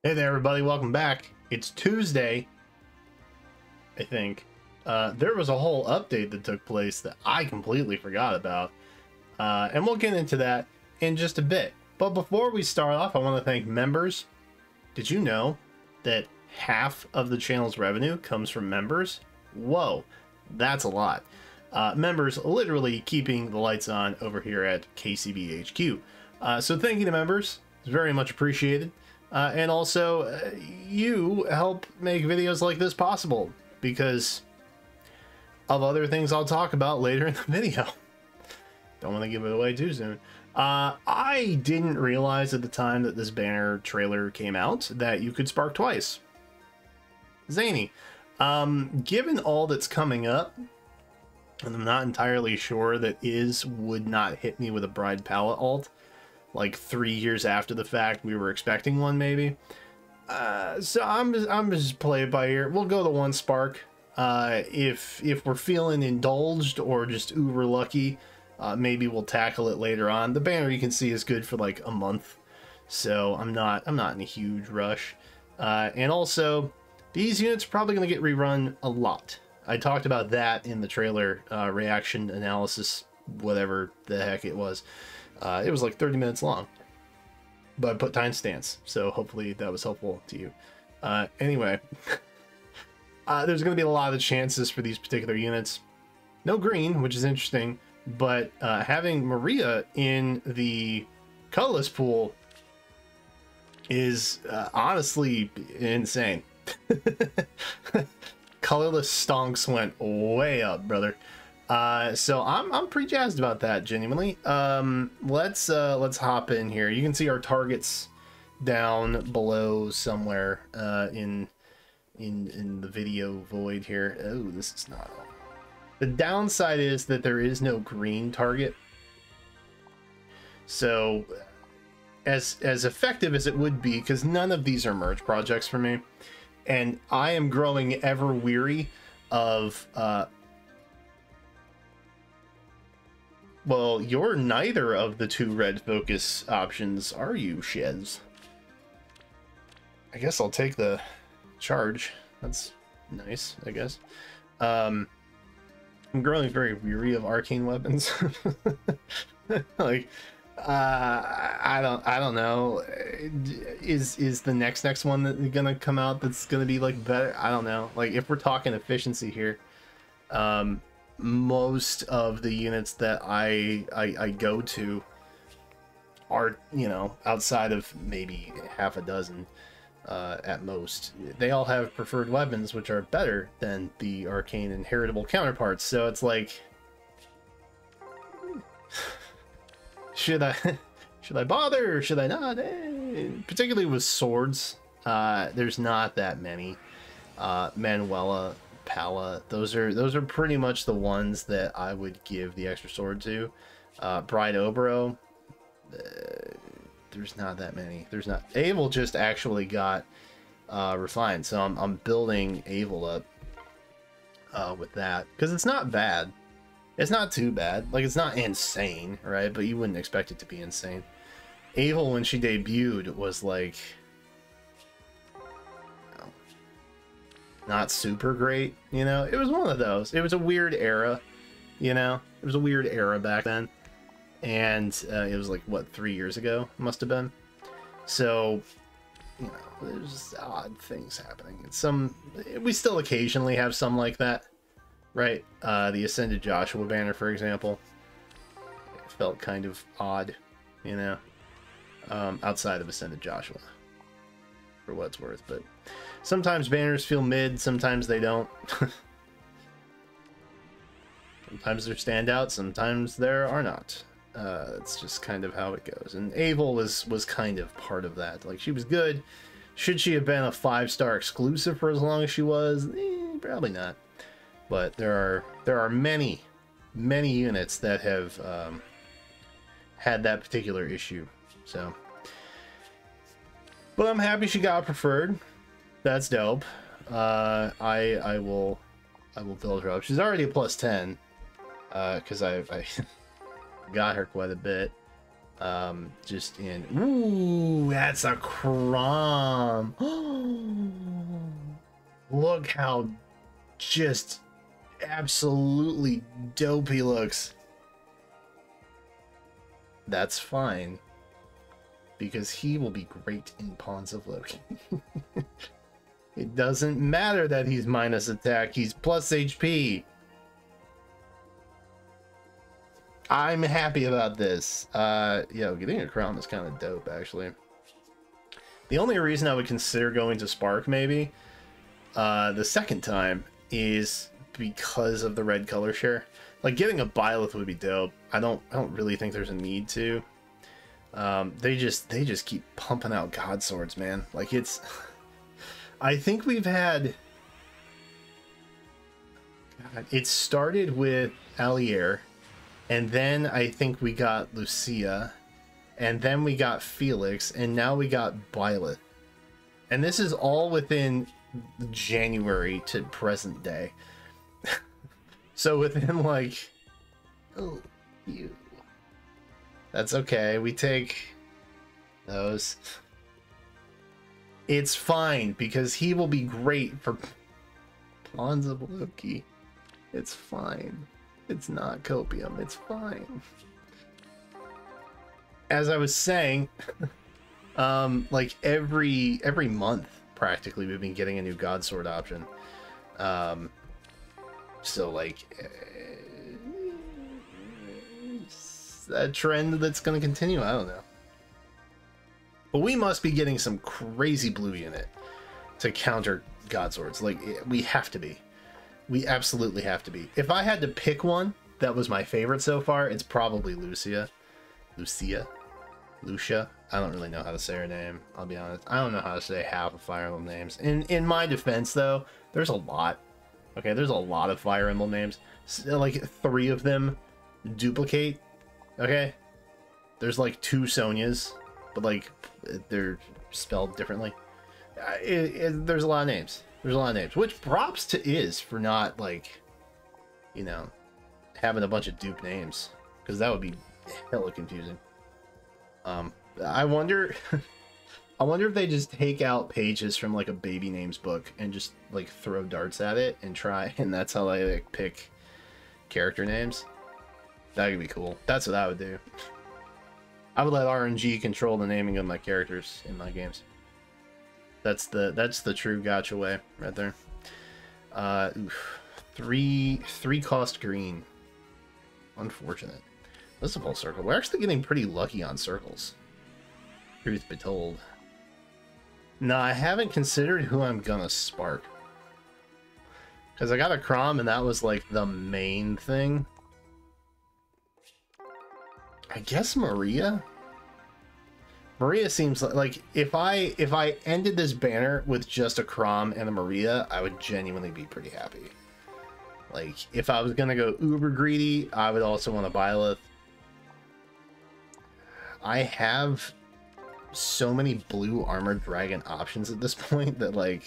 Hey there, everybody. Welcome back. It's Tuesday, I think. There was a whole update that took place that I completely forgot about. And we'll get into that in just a bit. But before we start off, I want to thank members. Did you know that half of the channel's revenue comes from members? Whoa, that's a lot. Members literally keeping the lights on over here at KCBHQ. So thank you to members. It's very much appreciated. And also, you help make videos like this possible because of other things I'll talk about later in the video. Don't want to give it away too soon. I didn't realize at the time that this banner trailer came out that you could spark twice. Zany. Given all that's coming up, and I'm not entirely sure that would not hit me with a Bride Palette alt. Like 3 years after the fact, we were expecting one maybe. So I'm just play it by ear. We'll go to one spark. If we're feeling indulged or just uber lucky, maybe we'll tackle it later on. The banner you can see is good for like a month, so I'm not in a huge rush. And also, these units are probably going to get rerun a lot. I talked about that in the trailer reaction analysis, whatever the heck it was. It was like 30 minutes long, but I put timestamps, so hopefully that was helpful to you. Anyway, there's going to be a lot of chances for these particular units. No green, which is interesting, but having Maria in the colorless pool is honestly insane. Colorless stonks went way up, brother. So I'm pretty jazzed about that, genuinely. Let's hop in here. You can see our targets down below somewhere in the video void here. Oh, this is not all. The downside is that there is no green target. So as effective as it would be, because none of these are merge projects for me, and I am growing ever weary of well, you're neither of the two red focus options, are you, Sheds? I guess I'll take the charge. That's nice, I guess. I'm growing very weary of arcane weapons. Like, I don't know. Is the next one that gonna come out that's gonna be like better? I don't know. Like, if we're talking efficiency here, most of the units that I go to are, you know, outside of maybe half a dozen at most. They all have preferred weapons which are better than the arcane and heritable counterparts. So it's like, should I bother or should I not? Particularly with swords, there's not that many. Manuela, Pala, those are pretty much the ones that I would give the extra sword to. Bride Obro, there's not that many. There's not. Avel just actually got refined, so I'm building Avel up with that because it's not bad. It's not too bad. Like, it's not insane, right? But you wouldn't expect it to be insane. Avel, when she debuted, was like, not super great, you know. It was one of those. It was a weird era, you know. It was a weird era back then, and it was like, what, 3 years ago? Must have been. So, you know, there's odd things happening. We still occasionally have some like that, right? The Ascended Joshua banner, for example, it felt kind of odd, you know, outside of Ascended Joshua, for what it's worth. But sometimes banners feel mid, sometimes they don't. Sometimes they're standout, sometimes there are not. It's just kind of how it goes. And Avel was kind of part of that. Like, she was good. Should she have been a 5-star exclusive for as long as she was? Probably not. But there are many units that have had that particular issue. So, but I'm happy she got preferred. That's dope. I will build her up. She's already a +10 because I got her quite a bit. Just in, ooh, that's a Chrom. Look how just absolutely dope he looks. That's fine, because he will be great in Pawns of Loki. It doesn't matter that he's minus attack, he's plus HP. I'm happy about this. Getting a Chrom is kind of dope, actually. The only reason I would consider going to Spark, maybe, the second time, is because of the red color share. Like, getting a Byleth would be dope. I don't really think there's a need to. They just keep pumping out God Swords, man. Like, it's... I think we've had... God, it started with Allier, and then I think we got Lucia, and then we got Felix, and now we got Byleth. And this is all within January to present day. So within, like... Oh, you. That's okay. We take those. It's fine, because he will be great for Pawns of Loki. It's fine. It's not copium. It's fine. As I was saying, like every month, practically, we've been getting a new God Sword option. So, like, a trend that's going to continue. I don't know. But we must be getting some crazy blue unit to counter God Swords. Like, we have to be. We absolutely have to be. If I had to pick one that was my favorite so far, it's probably Lucia. Lucia? I don't really know how to say her name, I'll be honest. I don't know how to say half of Fire Emblem names. In my defense, though, there's a lot. Okay, there's a lot of Fire Emblem names. Like, 3 of them duplicate. Okay? There's like 2 Sonias, but like, they're spelled differently. There's a lot of names. There's a lot of names. Which props to Iz for not, like, you know, having a bunch of dupe names. Because that would be hella confusing. I wonder... I wonder if they just take out pages from, like, a baby names book and just, like, throw darts at it and try, and that's how they, like, pick character names. That could be cool. That's what I would do. I would let RNG control the naming of my characters in my games. That's the true gacha way right there. Oof. Three cost green. Unfortunate. This is a full circle. We're actually getting pretty lucky on circles. Truth be told. No, I haven't considered who I'm gonna spark. Because I got a Chrom and that was like the main thing. I guess Maria? Maria seems like if I ended this banner with just a Chrom and a Maria, I would genuinely be pretty happy. Like, if I was gonna go uber greedy, I would also want a Byleth. I have so many blue armored dragon options at this point that, like,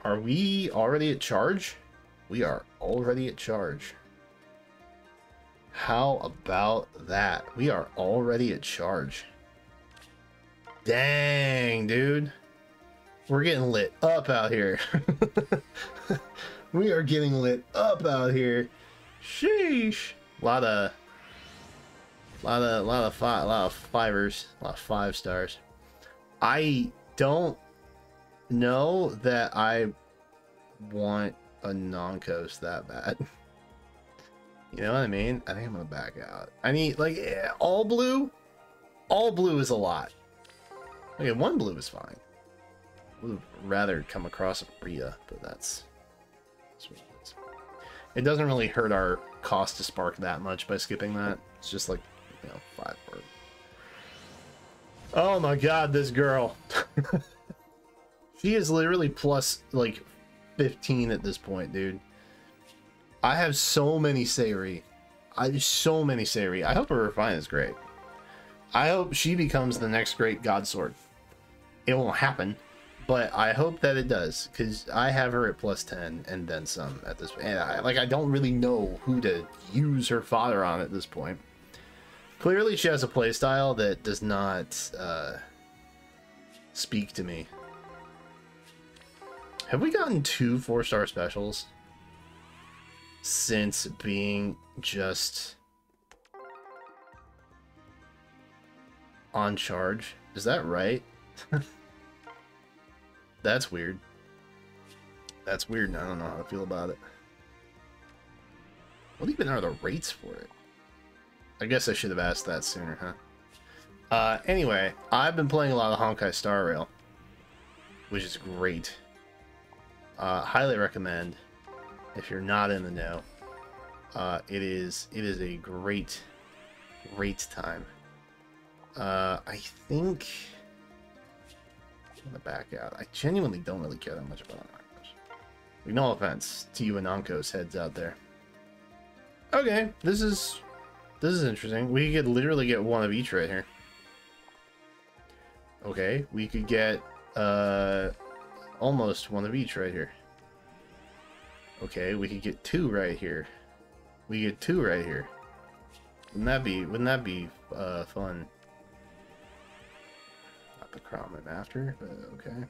are we already at charge? We are already at charge. How about that? We are already at charge. Dang, dude. We're getting lit up out here. We are getting lit up out here. Sheesh. A lot of fivers, a lot of 5 stars. I don't know that I want a non-coast that bad. You know what I mean? I think I'm gonna back out. I need, like, all blue? All blue is a lot. Okay, 1 blue is fine. Would rather come across a Maria, but that's what it is. It doesn't really hurt our cost to spark that much by skipping that. It's just like, you know, 5 word. Oh my god, this girl. She is literally plus, like, 15 at this point, dude. I have so many Sayuri. I hope her refine is great. I hope she becomes the next great God Sword. It won't happen, but I hope that it does, because I have her at plus 10 and then some at this point. And I don't really know who to use her father on at this point. Clearly she has a playstyle that does not speak to me. Have we gotten 2 4-star specials since being just on charge? Is that right? That's weird. That's weird, and I don't know how to feel about it. What even are the rates for it? I guess I should have asked that sooner, huh? Anyway, I've been playing a lot of Honkai Star Rail, which is great. Highly recommend if you're not in the know. It is a great time. I think I'm gonna back out. I genuinely don't really care that much about Nankos. No offense to you Nankos heads out there. Okay, this is interesting. We could literally get one of each right here. Okay, we could get almost one of each right here. Okay, we could get 2 right here. We get 2 right here. Wouldn't that be fun? Not the Chrom I'm after, but okay.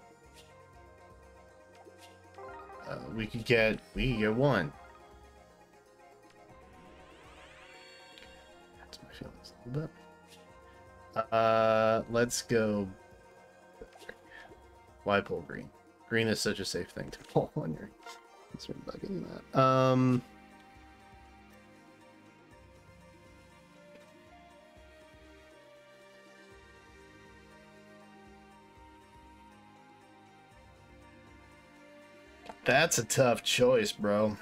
We could get 1. That's my feelings a little bit. Let's go. Why pull green? Green is such a safe thing to pull when you're concerned about getting that. That's a tough choice, bro.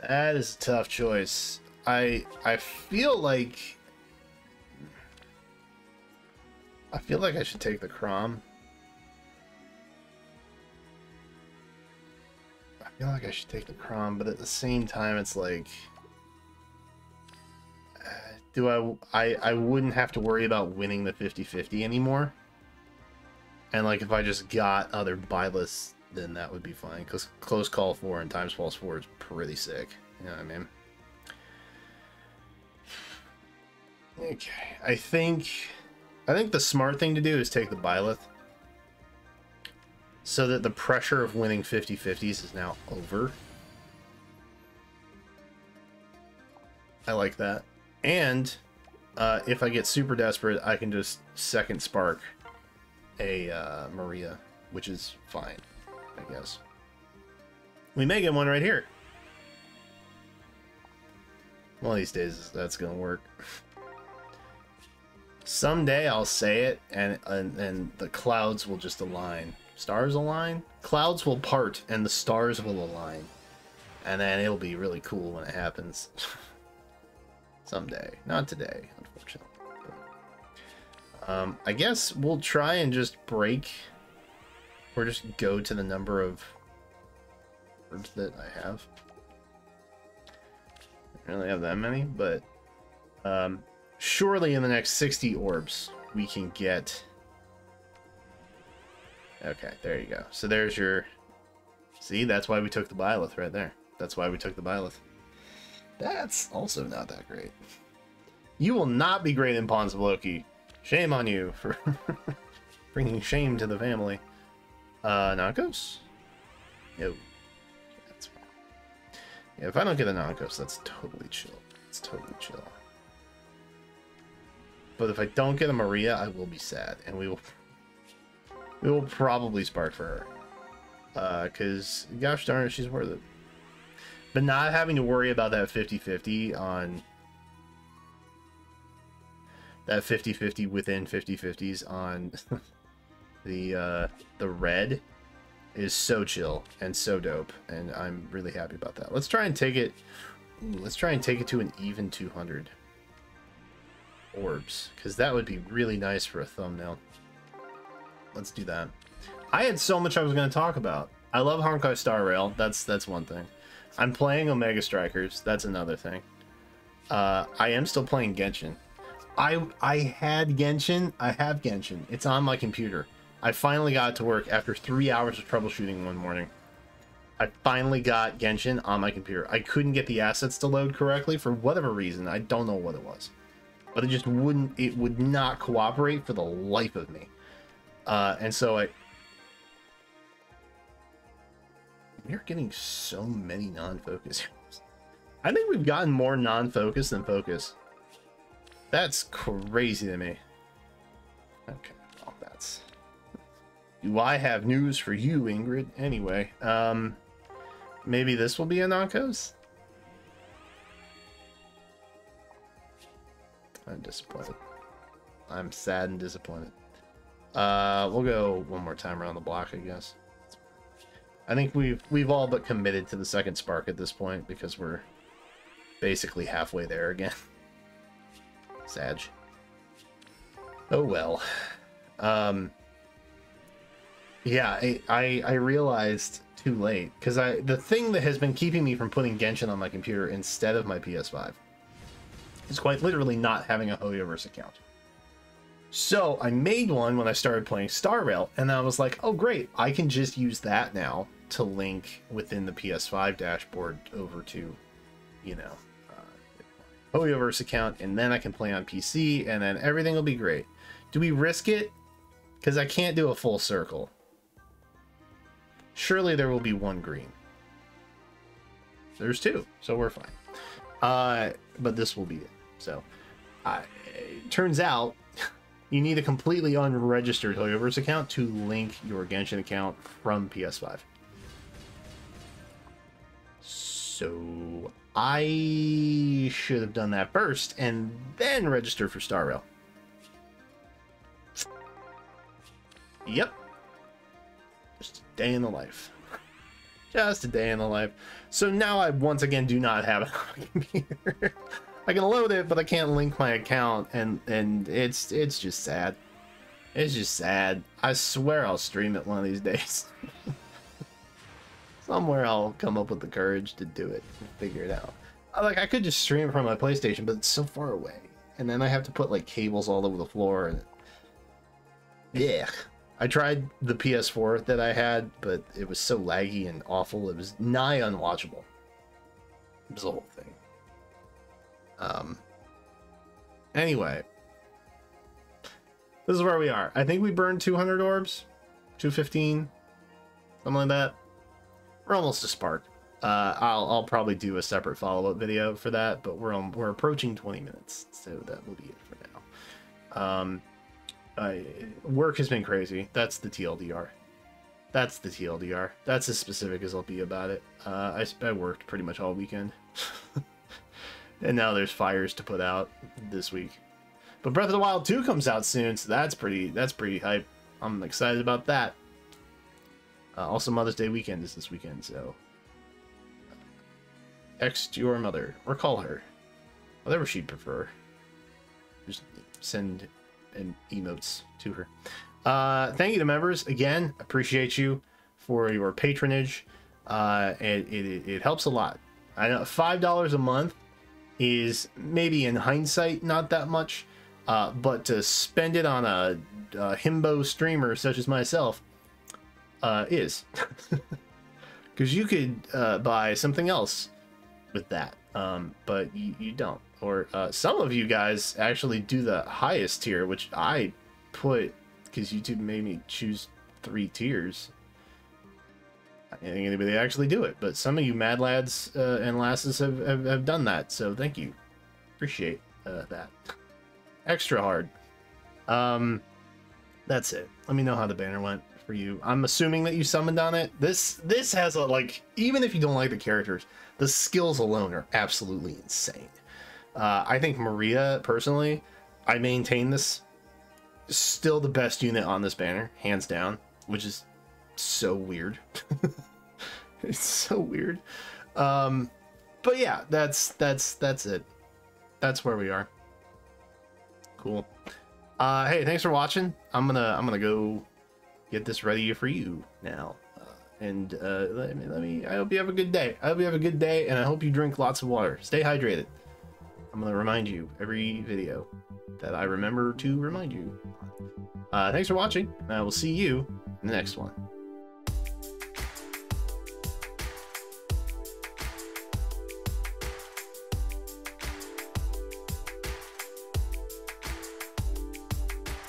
That is a tough choice. I feel like I should take the Chrom. I feel like I should take the Chrom, but at the same time, it's like, I wouldn't have to worry about winning the 50-50 anymore. And like, if I just got other buy lists, then that would be fine. Because Close Call 4 and Times Pulse 4 is pretty sick. You know what I mean? Okay, I think the smart thing to do is take the Byleth, so that the pressure of winning 50-50s is now over. I like that. And if I get super desperate, I can just second spark a Maria, which is fine, I guess. We may get one right here. One of these days, that's gonna work. Someday I'll say it, and the clouds will just align. Stars align? Clouds will part, and the stars will align. And then it'll be really cool when it happens. Someday. Not today, unfortunately. But, I guess we'll try and just break, or just go to the number of words that I have. I don't really have that many, but surely in the next 60 orbs we can get. Okay, there you go. So there's your. See, that's why we took the Byleth right there. That's why we took the Byleth. That's also not that great. You will not be great in Pawns of Loki. Shame on you for bringing shame to the family. Nankos? No. That's fine. Yeah, if I don't get a Nankos, that's totally chill. It's totally chill. But if I don't get a Maria, I will be sad, and we will probably spark for her. Because, gosh darn it, she's worth it. But not having to worry about that 50-50 on... That 50-50 within 50-50s on the red is so chill and so dope, and I'm really happy about that. Let's try and take it... let's try and take it to an even 200 orbs, because that would be really nice for a thumbnail. Let's do that. I had so much I was going to talk about. I love Honkai Star Rail. That's one thing. I'm playing Omega Strikers. That's another thing. I am still playing Genshin. I had Genshin. I have Genshin. It's on my computer. I finally got it to work after 3 hours of troubleshooting one morning. I finally got Genshin on my computer. I couldn't get the assets to load correctly for whatever reason. I don't know what it was. but it would not cooperate for the life of me. And so we're getting so many non-focus. I think we've gotten more non-focus than focus. That's crazy to me. Okay, well, that's... Do I have news for you, Ingrid? Anyway, maybe this will be a non-coast? I'm disappointed. I'm sad and disappointed. We'll go one more time around the block, I guess. I think we've all but committed to the second spark at this point because we're basically halfway there again. Sag. Oh well. Yeah, I realized too late because the thing that has been keeping me from putting Genshin on my computer instead of my PS5 is quite literally not having a Hoyoverse account. So I made one when I started playing Star Rail, and I was like, oh great, I can just use that now to link within the PS5 dashboard over to, you know, Hoyoverse account, and then I can play on PC, and then everything will be great. Do we risk it? Because I can't do a full circle. Surely there will be one green. There's two, so we're fine. But this will be it. So, it turns out you need a completely unregistered Hoyoverse account to link your Genshin account from PS5. So I should have done that first and then register for Star Rail. Yep. Just a day in the life. Just a day in the life. So now I once again do not have it on my computer. I can load it, but I can't link my account, and it's just sad. It's just sad. I swear I'll stream it one of these days. Somewhere I'll come up with the courage to do it and figure it out. I could just stream it from my PlayStation, but it's so far away, and then I have to put like cables all over the floor, and yeah. I tried the PS4 that I had, but it was so laggy and awful. It was nigh unwatchable. It was the whole thing. Anyway, this is where we are. I think we burned 200 orbs, 215, something like that. We're almost a spark. I'll probably do a separate follow-up video for that, but we're approaching 20 minutes, so that will be it for now. Work has been crazy. That's the TLDR. That's the TLDR. That's as specific as I'll be about it. I worked pretty much all weekend. And now there's fires to put out this week. But Breath of the Wild 2 comes out soon, so that's pretty hype. I'm excited about that. Also, Mother's Day weekend is this weekend, so text your mother or call her, whatever she'd prefer. Just send and emotes to her. Thank you to members again. Appreciate you for your patronage. It helps a lot. I know $5 a month is maybe in hindsight not that much, but to spend it on a himbo streamer such as myself is because you could buy something else with that, but you don't. Or some of you guys actually do the highest tier, which I put because YouTube made me choose 3 tiers. I don't think anybody actually do it, but some of you mad lads and lasses have done that, so thank you. Appreciate that. Extra hard. That's it. Let me know how the banner went for you. I'm assuming that you summoned on it. This has a, like, even if you don't like the characters, the skills alone are absolutely insane. I think Maria, personally, I maintain this, still the best unit on this banner, hands down, which is so weird. It's so weird. But yeah, that's it. That's where we are. Cool. Hey, thanks for watching. I'm gonna go get this ready for you now. And I hope you have a good day. I hope you have a good day, and I hope you drink lots of water. Stay hydrated. I'm gonna remind you every video that I remember to remind you. Thanks for watching, and I will see you in the next one.